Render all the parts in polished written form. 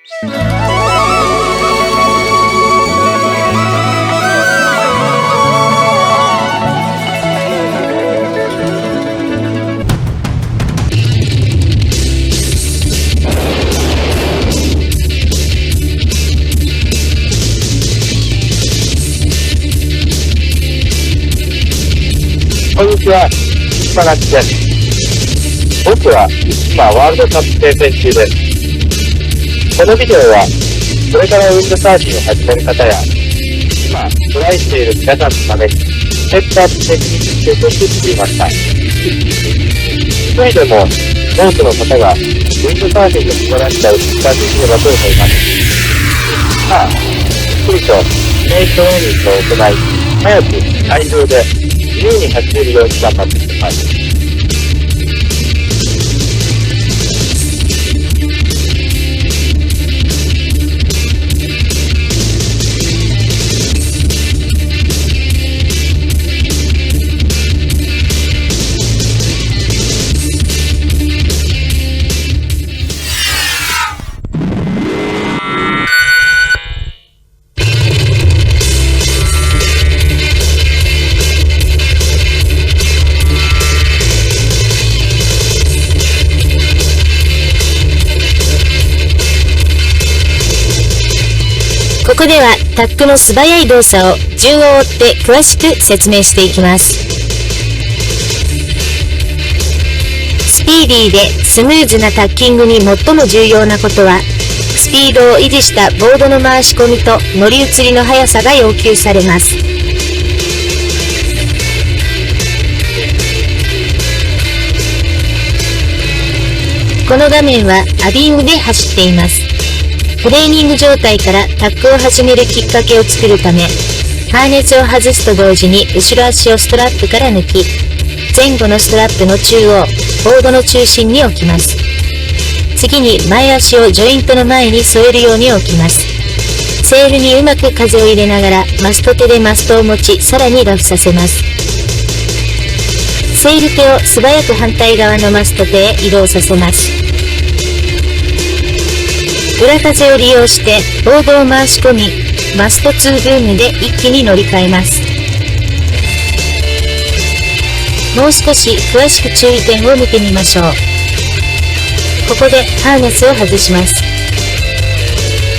こんにちは、島崎です。僕は今ワールドカップ経験中です。このビデオは、これからウィンドサーフィンを始める方や、今トライしている皆さんのために、セットアップテクニックを提供していました。一人でも多くの方がウィンドサーフィンの素晴らしさを実感できればと思います。さあ、ゆっくりとイメージトレーニングを行い、早く会場で自由に走れるように頑張ってください。ここではタックの素早い動作を順を追って詳しく説明していきます。スピーディーでスムーズなタッキングに最も重要なことは、スピードを維持したボードの回し込みと乗り移りの速さが要求されます。この画面はアビームで走っています。トレーニング状態からタックを始めるきっかけを作るため、ハーネスを外すと同時に後ろ足をストラップから抜き、前後のストラップの中央、ボードの中心に置きます。次に前足をジョイントの前に添えるように置きます。セールにうまく風を入れながらマスト手でマストを持ち、さらにラフさせます。セール手を素早く反対側のマスト手へ移動させます。裏風を利用してボードを回し込み、マスト2ブームで一気に乗り換えます。もう少し詳しく注意点を見てみましょう。ここでハーネスを外します。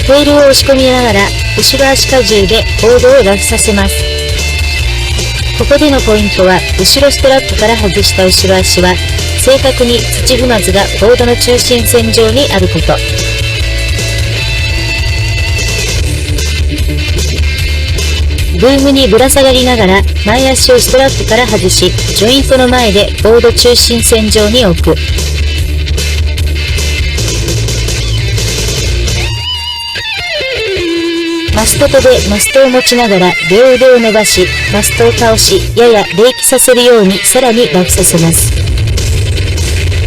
テールを押し込みながら後ろ足荷重でボードをラフさせます。ここでのポイントは、後ろストラップから外した後ろ足は正確に土踏まずがボードの中心線上にあること。ブームにぶら下がりながら前足をストラップから外し、ジョイントの前でボード中心線上に置く。マスト手でマストを持ちながら両腕を伸ばし、マストを倒し、やや冷気させるようにさらにラフさせます。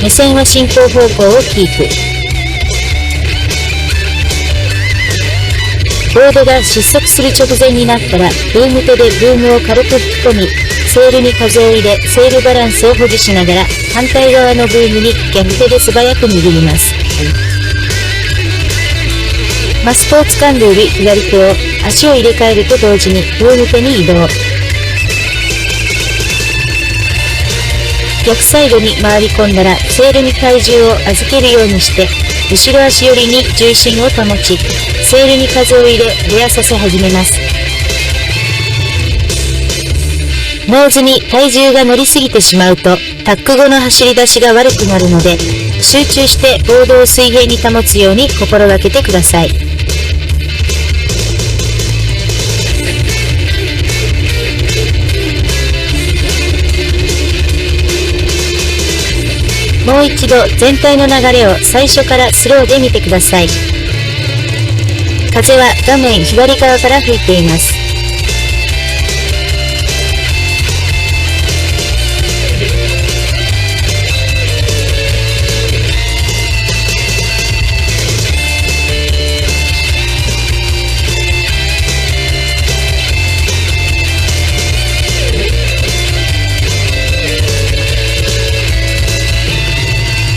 目線は進行方向をキープ。ボードが失速する直前になったら、ブーム手でブームを軽く吹き込み、セールに風を入れ、セールバランスを保持しながら、反対側のブームに逆手で素早く握ります。マストを掴んでいる左手を足を入れ替えると同時にブーム手に移動。逆サイドに回り込んだら、セールに体重を預けるようにして、後ろ足寄りに重心を保ち、セールに風を入れ、レアさせ始めます。ノーズに体重が乗りすぎてしまうと、タック後の走り出しが悪くなるので、集中してボードを水平に保つように心がけてください。もう一度全体の流れを最初からスローで見てください。風は画面左側から吹いています。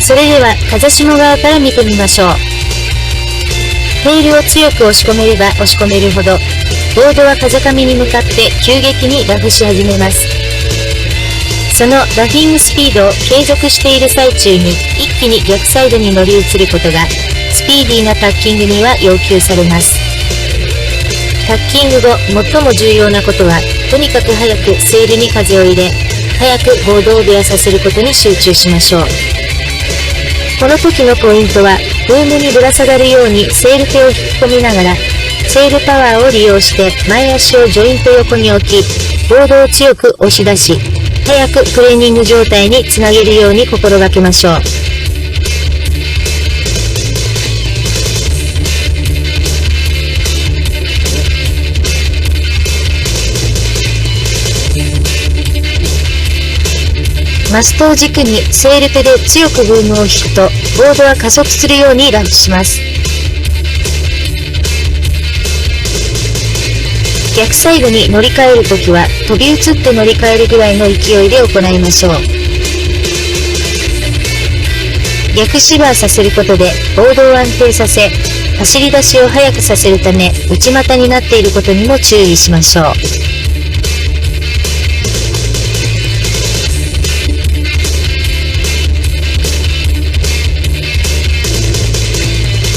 それでは風下側から見てみましょう。テールを強く押し込めれば押し込めるほど、ボードは風上に向かって急激にラフし始めます。そのラフィングスピードを継続している最中に一気に逆サイドに乗り移ることがスピーディーなタッキングには要求されます。タッキング後最も重要なことはとにかく早くセールに風を入れ早くボードをベアさせることに集中しましょう。この時のポイントはブームにぶら下がるようにセール手を引き込みながらセールパワーを利用して前足をジョイント横に置きボードを強く押し出し早くトレーニング状態につなげるように心がけましょう。マストを軸にセール手で強くブームを引くとボードは加速するようにラフします。逆サイドに乗り換えるときは飛び移って乗り換えるぐらいの勢いで行いましょう。逆シバーさせることでボードを安定させ走り出しを速くさせるため内股になっていることにも注意しましょう。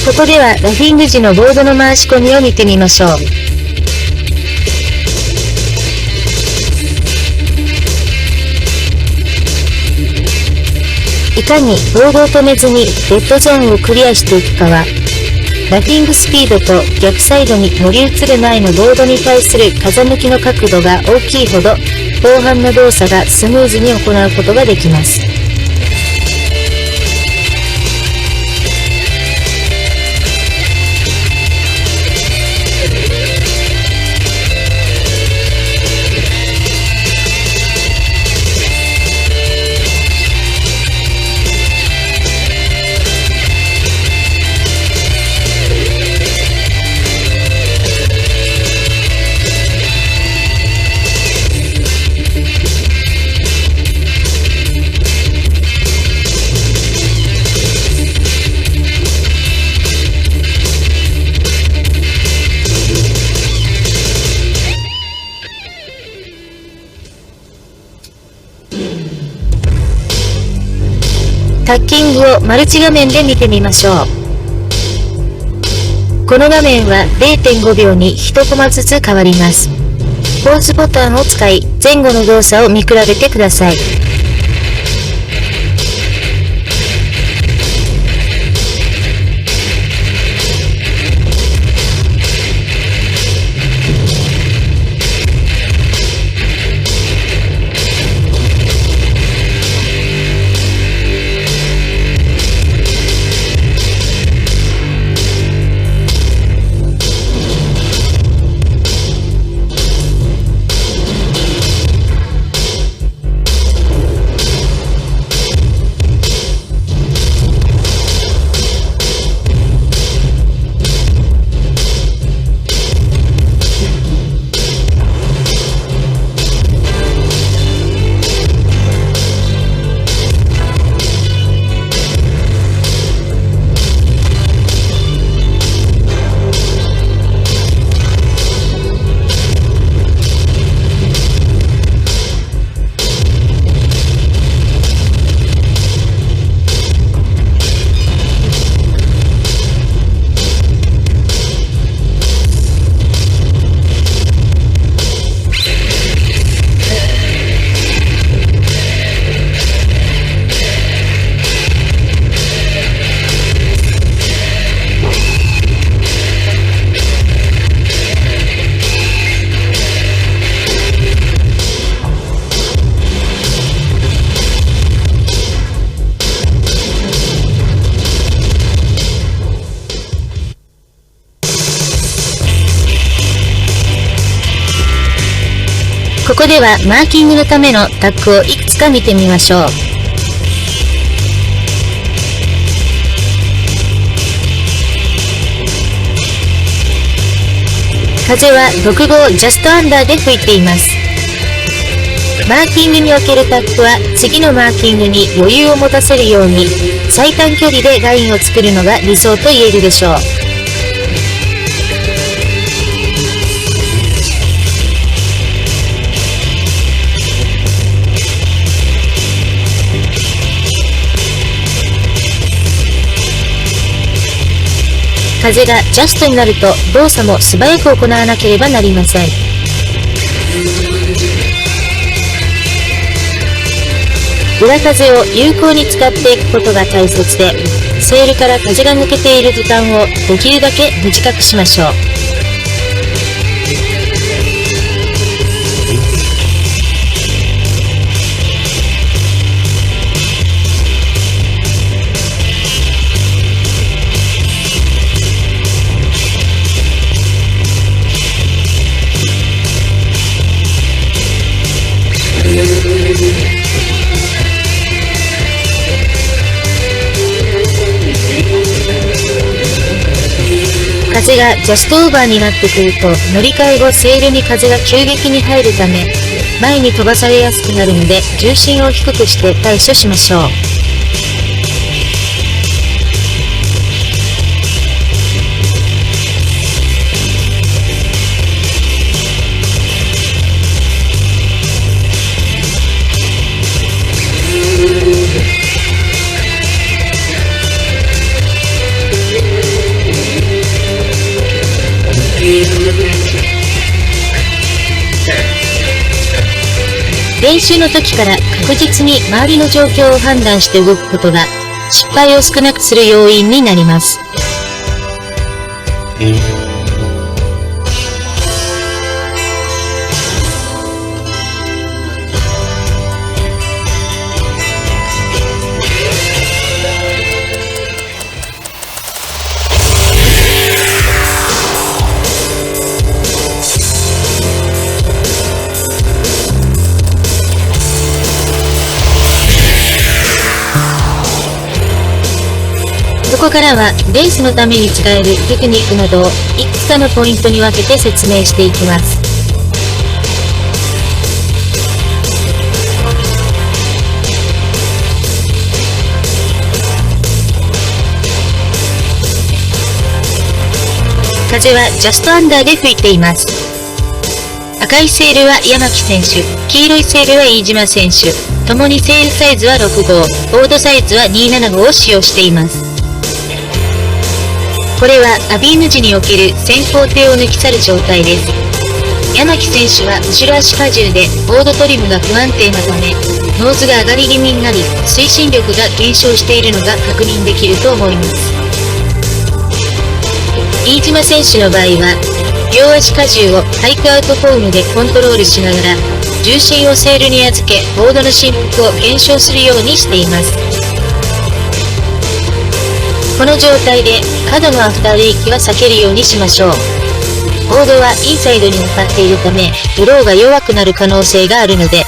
ここではラフィング時のボードの回し込みを見てみましょう。いかにボードを止めずにデッドゾーンをクリアしていくかは、ラフィングスピードと逆サイドに乗り移る前のボードに対する風向きの角度が大きいほど、後半の動作がスムーズに行うことができます。タッキングをマルチ画面で見てみましょう。この画面は 0.5 秒に1コマずつ変わります。ポーズボタンを使い前後の動作を見比べてください。ここではマーキングのためのタックをいくつか見てみましょう。風は6号ジャストアンダーで吹いています。マーキングにおけるタックは次のマーキングに余裕を持たせるように最短距離でラインを作るのが理想と言えるでしょう。風がジャストになると動作も素早く行わなければなりません。裏風を有効に使っていくことが大切で、セールから風が抜けている時間をできるだけ短くしましょう。風がジャストオーバーになってくると、乗り換え後セールに風が急激に入るため、前に飛ばされやすくなるので、重心を低くして対処しましょう。練習の時から確実に周りの状況を判断して動くことが失敗を少なくする要因になります。ここからはレースのために使えるテクニックなどをいくつかのポイントに分けて説明していきます。風はジャストアンダーで吹いています。赤いセールは山木選手、黄色いセールは飯島選手、ともにセールサイズは6号、ボードサイズは27号を使用しています。これはアビーム時における先行艇を抜き去る状態です。山木選手は後ろ足荷重でボードトリムが不安定なため、ノーズが上がり気味になり、推進力が減少しているのが確認できると思います。飯島選手の場合は、両足荷重をタイクアウトフォームでコントロールしながら、重心をセールに預け、ボードの振幅を減少するようにしています。この状態で角のアフターレーキは避けるようにしましょう。ボードはインサイドに向かっているため、フローが弱くなる可能性があるので、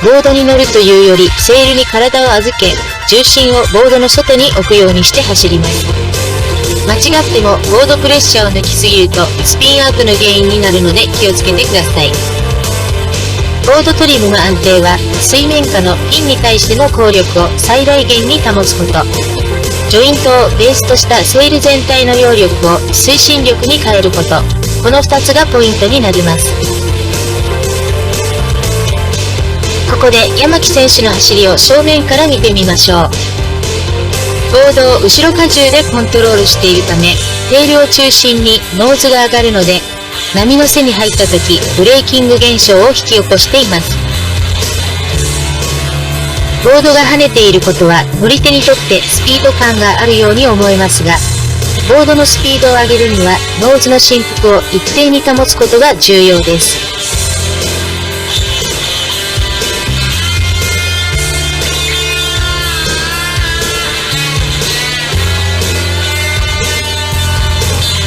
ボードに乗るというよりセールに体を預け、重心をボードの外に置くようにして走ります。間違ってもボードプレッシャーを抜きすぎるとスピンアウトの原因になるので気をつけてください。ボードトリムの安定は水面下のピンに対しての効力を最大限に保つこと。ジョイントをベースとしたセール全体の揚力を推進力に変えること。この2つがポイントになります。ここで山木選手の走りを正面から見てみましょう。ボードを後ろ荷重でコントロールしているため、テールを中心にノーズが上がるので、波の背に入った時、ブレーキング現象を引き起こしています。ボードが跳ねていることは乗り手にとってスピード感があるように思えますが、ボードのスピードを上げるにはノーズの振幅を一定に保つことが重要です。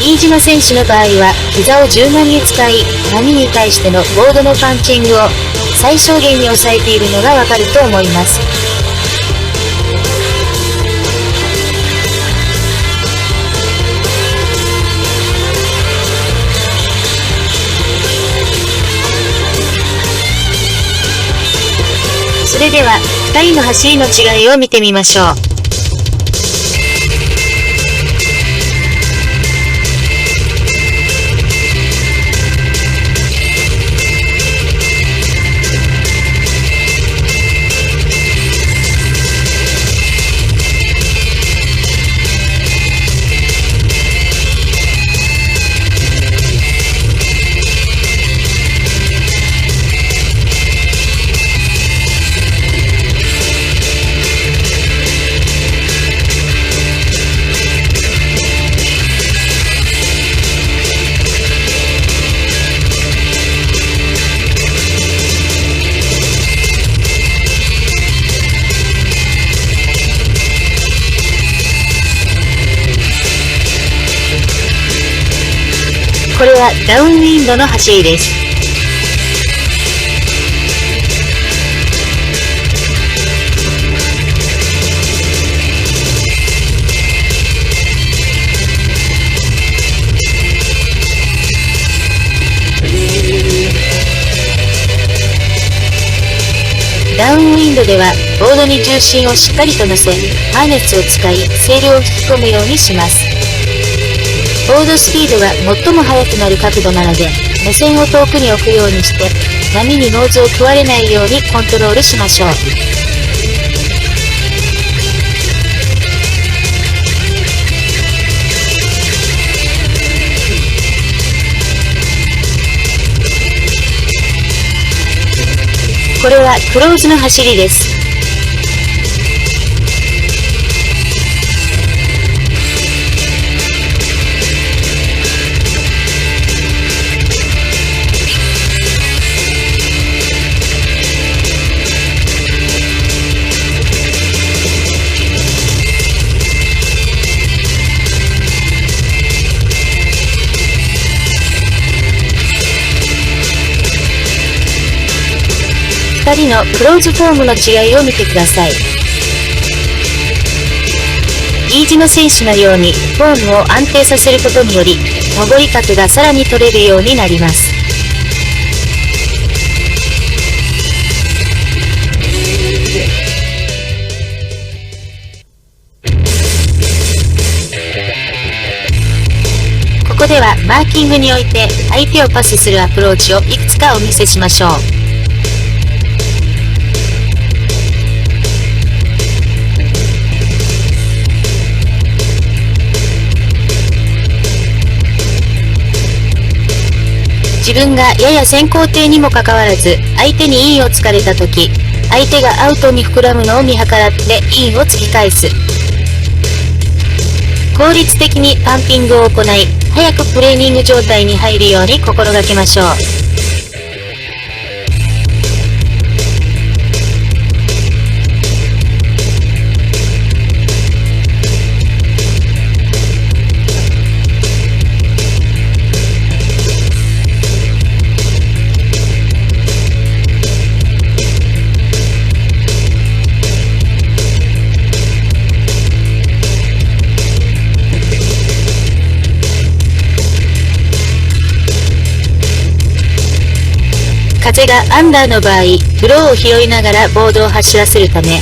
飯島選手の場合は膝を柔軟に使い、波に対してのボードのパンチングを最小限に抑えているのがわかると思います。それでは2人の走りの違いを見てみましょう。これはダウンウィンドの走りです。ダウンウィンドでは、ボードに重心をしっかりと乗せ、ハーネスを使い、セールを引き込むようにします。ボードスピードが最も速くなる角度なので、目線を遠くに置くようにして、波にノーズを食われないようにコントロールしましょう。これはクローズの走りです。2人のクローズフォームの違いを見てください。E字の選手のようにフォームを安定させることにより、上り角がさらに取れるようになります。ここではマーキングにおいて相手をパスするアプローチをいくつかお見せしましょう。自分がやや先行艇にもかかわらず、相手にインを突かれたとき、相手がアウトに膨らむのを見計らってインを突き返す。効率的にパンピングを行い、早くトレーニング状態に入るように心がけましょう。風がアンダーの場合、ブローを拾いながらボードを走らせるため、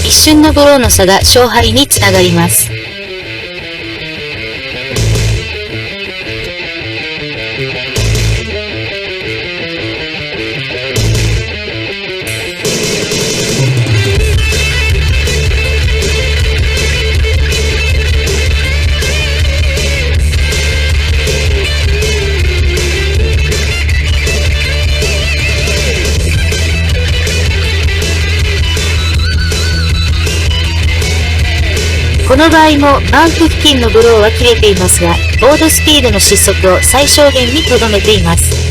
一瞬のブローの差が勝敗につながります。この場合もマウント付近のブローは切れていますが、ボードスピードの失速を最小限にとどめています。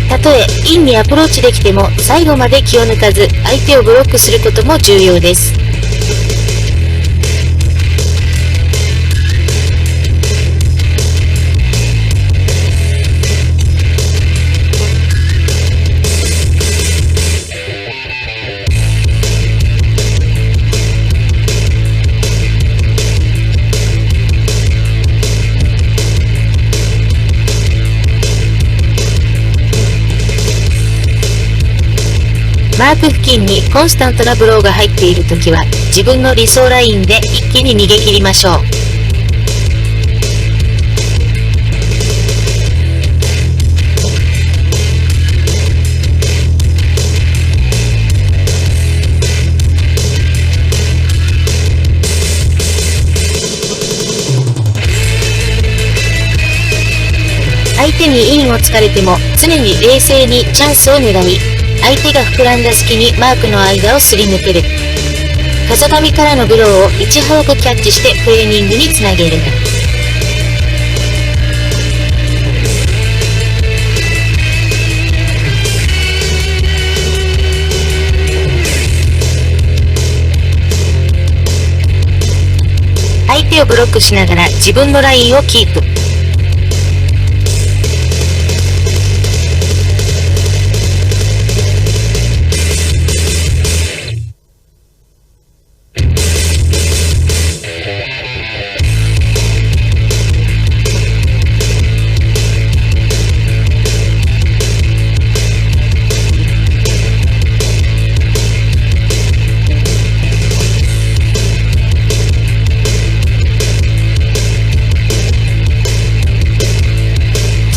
たとえインにアプローチできても最後まで気を抜かず相手をブロックすることも重要です。マーク付近にコンスタントなブローが入っているときは、自分の理想ラインで一気に逃げ切りましょう。手にインを突かれても常に冷静にチャンスを狙い、相手が膨らんだ隙にマークの間をすり抜ける。風上からのブローをいち早くキャッチしてフレーミングにつなげる。相手をブロックしながら自分のラインをキープ。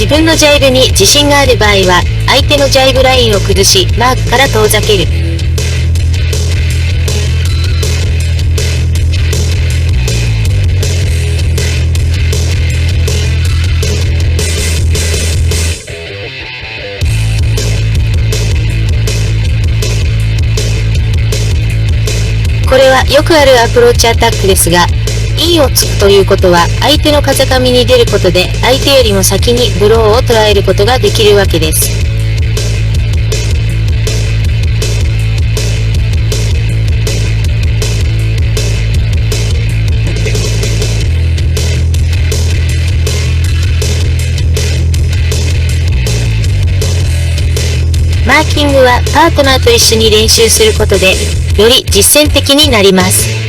自分のジャイブに自信がある場合は、相手のジャイブラインを崩し、マークから遠ざける。これはよくあるアプローチアタックですが、インを突くということは相手の風上に出ることで相手よりも先にブローを捉えることができるわけです。マーキングはパートナーと一緒に練習することでより実践的になります。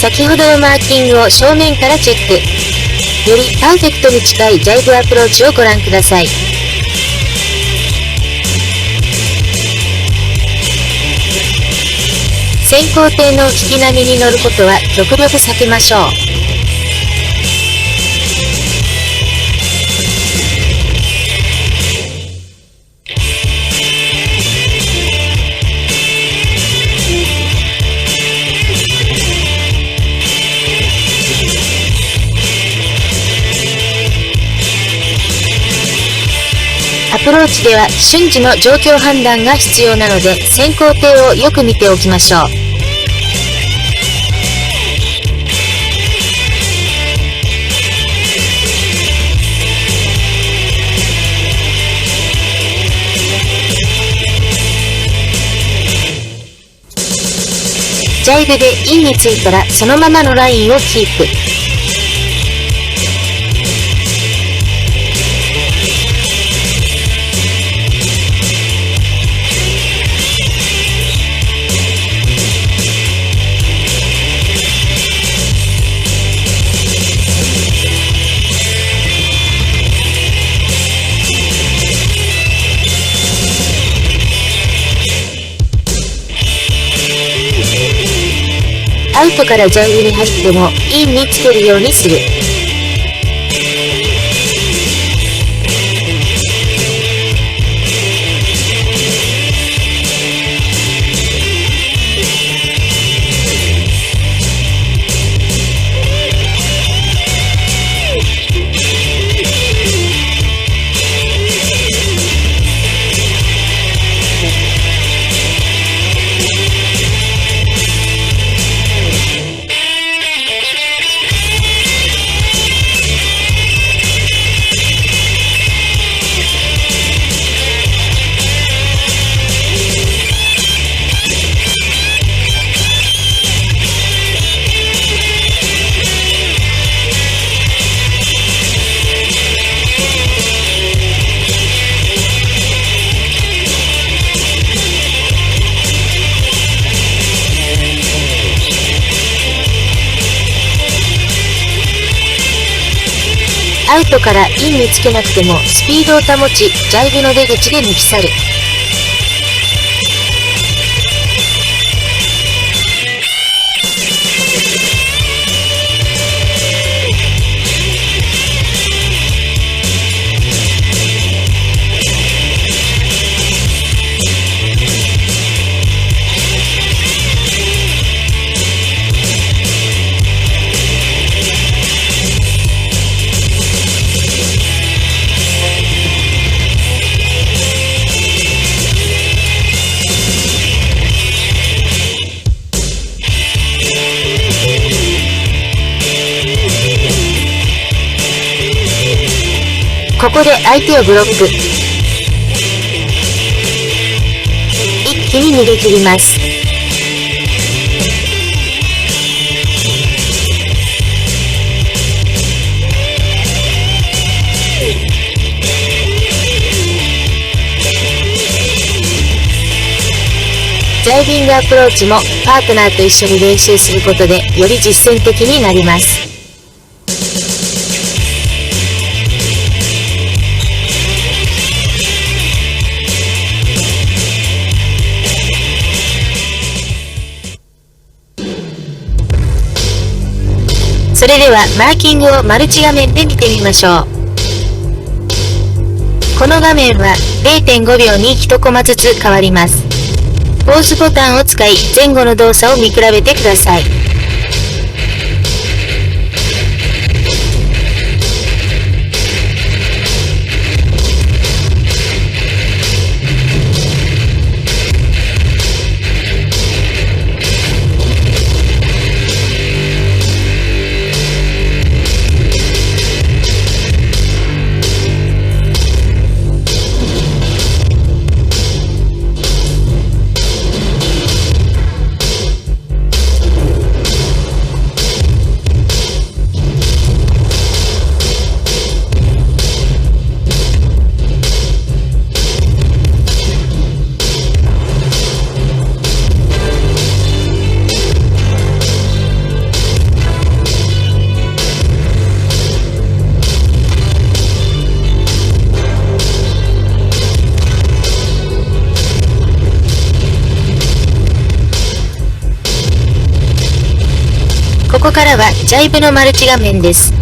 先ほどのマーキングを正面からチェック。よりパーフェクトに近いジャイブアプローチをご覧ください。先行艇の引き波に乗ることは極力避けましょう。アプローチでは瞬時の状況判断が必要なので先行艇をよく見ておきましょう。ジャイブでインについたらそのままのラインをキープ。アウトからジャイブに入ってもインにつけるようにする。アウトからインにつけなくてもスピードを保ち、ジャイブの出口で抜き去る。ここで相手をブロック。一気に逃げ切ります。ダイビングアプローチもパートナーと一緒に練習することでより実践的になります。それではマーキングをマルチ画面で見てみましょう。この画面は 0.5 秒に1コマずつ変わります。ポーズボタンを使い前後の動作を見比べてください。ここからはジャイブのマルチ画面です。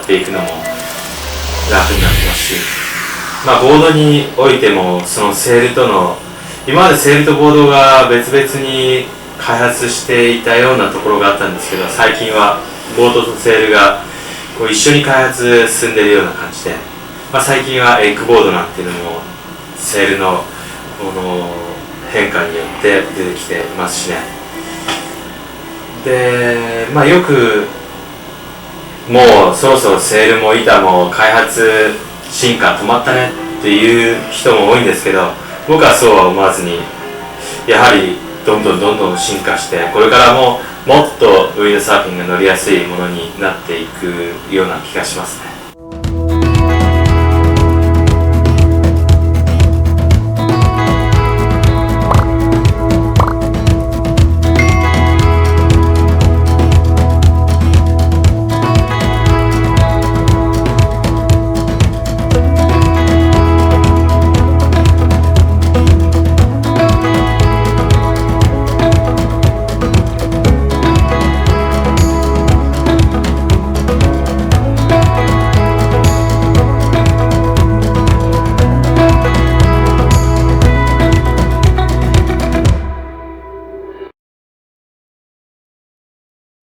いくのも楽になってますし、ボードにおいてもそのセールとの今までセールとボードが別々に開発していたようなところがあったんですけど、最近はボードとセールがこう一緒に開発進んでいるような感じで、最近はエッグボードなんていうのもセールのこの変化によって出てきていますしね。で、よくもうそろそろセールも板も開発進化止まったねっていう人も多いんですけど、僕はそうは思わずに、やはりどんどん進化して、これからももっとウィンドサーフィンが乗りやすいものになっていくような気がしますね。